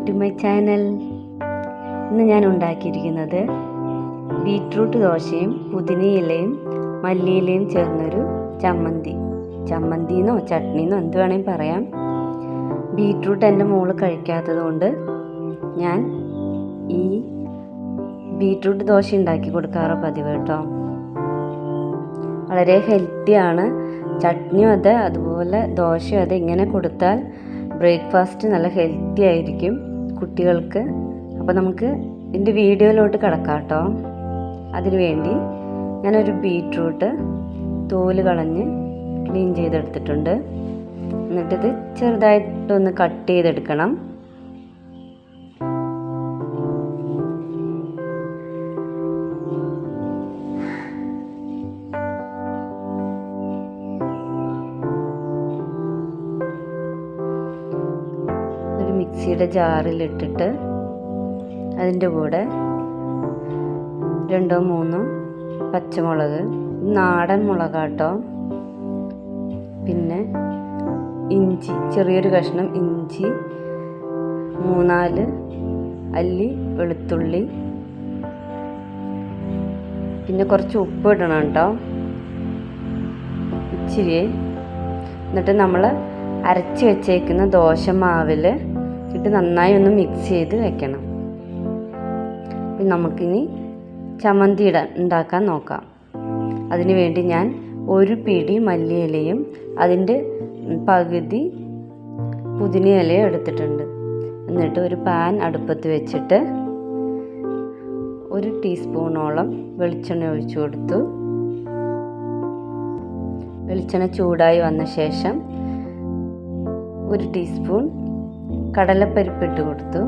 To my channel. ഇന്ന് ഞാൻ ഉണ്ടാക്കിയിരിക്കുന്നത് ബീറ്റ്റൂട്ട് ദോശയും പുതിനയിലയും മല്ലിയിലയും ചേർന്നൊരു ചമ്മന്തിന്നോ ചട്നിന്നോ എന്ത് വേണമെങ്കിൽ പറയാം. ബീറ്റ്റൂട്ട് എൻ്റെ മോള് കഴിക്കാത്തത് കൊണ്ട് ഞാൻ ഈ ബീറ്റ്റൂട്ട് ദോശ ഉണ്ടാക്കി കൊടുക്കാറ് പതിവ് കേട്ടോ. വളരെ ഹെൽത്തിയാണ്. ചട്നിയും അതെ, അതുപോലെ ദോശയും അതെ. ഇങ്ങനെ കൊടുത്താൽ ബ്രേക്ക്ഫാസ്റ്റ് നല്ല ഹെൽത്തി ആയിരിക്കും കുട്ടികൾക്ക്. അപ്പോൾ നമുക്ക് ഇതിൻ്റെ വീഡിയോയിലോട്ട് കിടക്കാം കേട്ടോ. അതിനു വേണ്ടി ഞാനൊരു ബീറ്റ്റൂട്ട് തോല് കളഞ്ഞ് ക്ലീൻ ചെയ്തെടുത്തിട്ടുണ്ട്. എന്നിട്ടിത് ചെറുതായിട്ടൊന്ന് കട്ട് ചെയ്തെടുക്കണം. മിക്സിയുടെ ജാറിലിട്ടിട്ട് അതിൻ്റെ കൂടെ 2-3 പച്ചമുളക്, നാടൻ മുളകാട്ടോ, പിന്നെ ഇഞ്ചി, ചെറിയൊരു കഷ്ണം ഇഞ്ചി, 3-4 അല്ലി വെളുത്തുള്ളി, പിന്നെ കുറച്ച് ഉപ്പ് ഇടണം കേട്ടോ, ഇച്ചിരി. എന്നിട്ട് നമ്മൾ അരച്ച് വെച്ചേക്കുന്ന ദോശമാവിൽ ഇട്ട് നന്നായി ഒന്ന് മിക്സ് ചെയ്ത് വെക്കണം. നമുക്കിനി ചമ്മന്തി ഉണ്ടാക്കാൻ നോക്കാം. അതിനു വേണ്ടി ഞാൻ ഒരു പിടി മല്ലിയിലയും അതിൻ്റെ പകുതി പുതിനയിലയും എടുത്തിട്ടുണ്ട്. എന്നിട്ട് ഒരു പാൻ അടുപ്പത്ത് വെച്ചിട്ട് 1 ടീസ്പൂണോളം വെളിച്ചെണ്ണ ഒഴിച്ചു കൊടുത്തു. വെളിച്ചെണ്ണ ചൂടായി വന്ന ശേഷം 1 ടീസ്പൂൺ കടലപ്പരിപ്പിട്ട് കൊടുത്തു.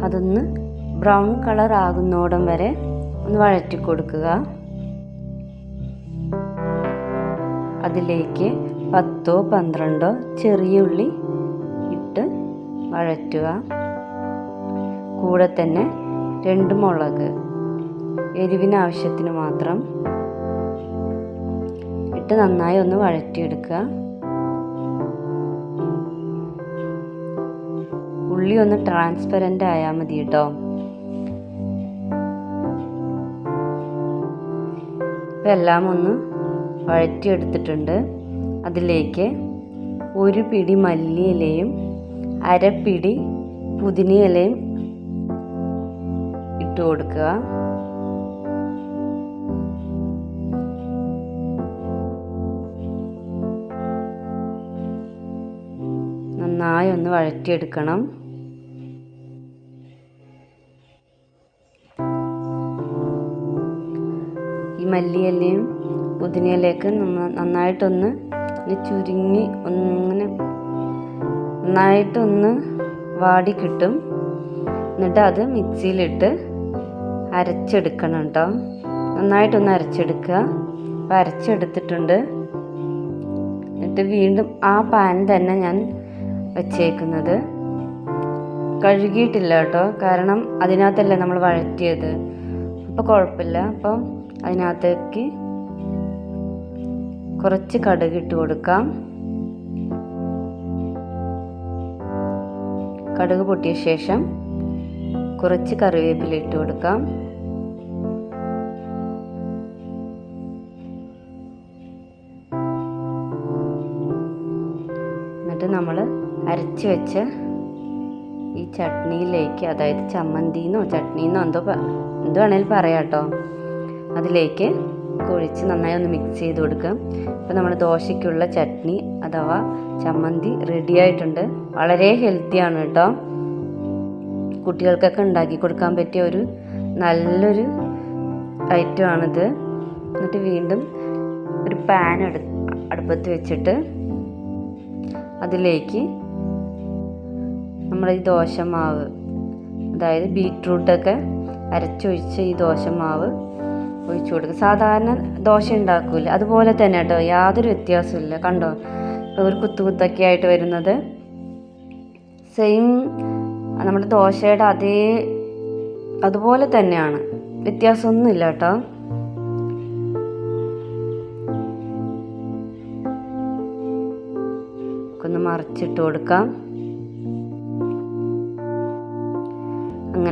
അതൊന്ന് ബ്രൗൺ കളർ ആകുന്നോടം വരെ ഒന്ന് വഴറ്റി കൊടുക്കുക. അതിലേക്ക് 10-12 ചെറിയ ഉള്ളി ഇട്ട് വഴറ്റുക. കൂടെ തന്നെ 2 മുളക് എരിവിന് ആവശ്യത്തിന് മാത്രം ഇട്ട് നന്നായി ഒന്ന് വഴറ്റിയെടുക്കുക. ഉള്ളി ഒന്ന് ട്രാൻസ്പെറൻ്റ് ആയാൽ മതി കേട്ടോ. ഇപ്പം എല്ലാം ഒന്ന് വഴറ്റിയെടുത്തിട്ടുണ്ട്. അതിലേക്ക് 1 പിടി മല്ലിയിലയും 1/2 പിടി പുതിനയിലയും ഇട്ട് കൊടുക്കുക. നന്നായി ഒന്ന് വഴറ്റിയെടുക്കണം. ഈ മല്ലിയിലയും പുതിനയിലയൊക്കെ നന്നായിട്ടൊന്ന് ചുരുങ്ങി ഒന്നിങ്ങനെ നന്നായിട്ടൊന്ന് വാടി കിട്ടും. എന്നിട്ട് അത് മിക്സിയിലിട്ട് അരച്ചെടുക്കണം കേട്ടോ. നന്നായിട്ടൊന്ന് അരച്ചെടുക്കുക. അപ്പോൾ അരച്ചെടുത്തിട്ടുണ്ട്. എന്നിട്ട് വീണ്ടും ആ പാൻ തന്നെ ഞാൻ വെച്ചേക്കുന്നത്. കഴുകിയിട്ടില്ല കേട്ടോ, കാരണം അതിനകത്തല്ലേ നമ്മൾ വഴറ്റിയത്. അപ്പോൾ കുഴപ്പമില്ല. അപ്പോൾ അതിനകത്തേക്ക് കുറച്ച് കടുക് ഇട്ട് കൊടുക്കാം. കടുക് പൊട്ടിയ ശേഷം കുറച്ച് കറിവേപ്പില ഇട്ട് കൊടുക്കാം. എന്നിട്ട് നമ്മൾ അരച്ച് വെച്ച ഈ ചട്നിയിലേക്ക്, അതായത് ചമ്മന്തിന്നോ ചട്നിന്നോ എന്ത് വേണേലും പറയാം കേട്ടോ, അതിലേക്ക് ഒഴിച്ച് നന്നായി ഒന്ന് മിക്സ് ചെയ്ത് കൊടുക്കുക. ഇപ്പോൾ നമ്മുടെ ദോശയ്ക്കുള്ള ചട്നി അഥവാ ചമ്മന്തി റെഡി ആയിട്ടുണ്ട്. വളരെ ഹെൽത്തിയാണ് കേട്ടോ. കുട്ടികൾക്കൊക്കെ ഉണ്ടാക്കി കൊടുക്കാൻ പറ്റിയ ഒരു നല്ലൊരു ഐറ്റമാണിത്. എന്നിട്ട് വീണ്ടും ഒരു പാൻ അടുപ്പത്ത് വെച്ചിട്ട് അതിലേക്ക് നമ്മുടെ ഈ ദോശമാവ്, അതായത് ബീറ്റ്റൂട്ടൊക്കെ അരച്ചൊഴിച്ച് ഈ ദോശമാവ് ഒഴിച്ചു കൊടുക്കുക. സാധാരണ ദോശ ഉണ്ടാക്കൂല അതുപോലെ തന്നെ കേട്ടോ, യാതൊരു വ്യത്യാസമില്ല. കണ്ടോ, ഇപ്പോൾ ഒരു കുത്തൊക്കെ ആയിട്ട് വരുന്നത് സെയിം നമ്മുടെ ദോശയുടെ അതുപോലെ തന്നെയാണ്, വ്യത്യാസമൊന്നുമില്ല കേട്ടോ. ഒന്ന് മറിച്ചിട്ട് കൊടുക്കാം.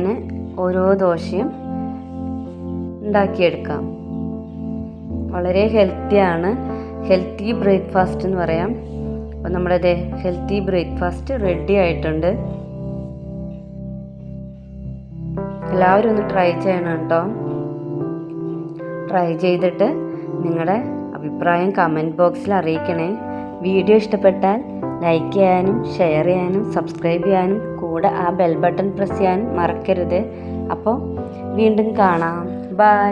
അങ്ങനെ ഓരോ ദോശയും ഉണ്ടാക്കിയെടുക്കാം. വളരെ ഹെൽത്തിയാണ്, ഹെൽത്തി ബ്രേക്ക്ഫാസ്റ്റ് എന്ന് പറയാം. അപ്പോൾ നമ്മുടെ ഹെൽത്തി ബ്രേക്ക്ഫാസ്റ്റ് റെഡി ആയിട്ടുണ്ട്. എല്ലാവരും ഒന്ന് ട്രൈ ചെയ്യണം കേട്ടോ. ട്രൈ ചെയ്തിട്ട് നിങ്ങളുടെ അഭിപ്രായം കമൻറ്റ് ബോക്സിൽ അറിയിക്കണേ. വീഡിയോ ഇഷ്ടപ്പെട്ടാൽ ലൈക്ക് ചെയ്യാനും ഷെയർ ചെയ്യാനും സബ്സ്ക്രൈബ് ചെയ്യാനും കൂടെ ആ ബെൽ ബട്ടൺ പ്രസ് ചെയ്യാനും മറക്കരുത്. അപ്പോൾ വീണ്ടും കാണാം. ബൈ.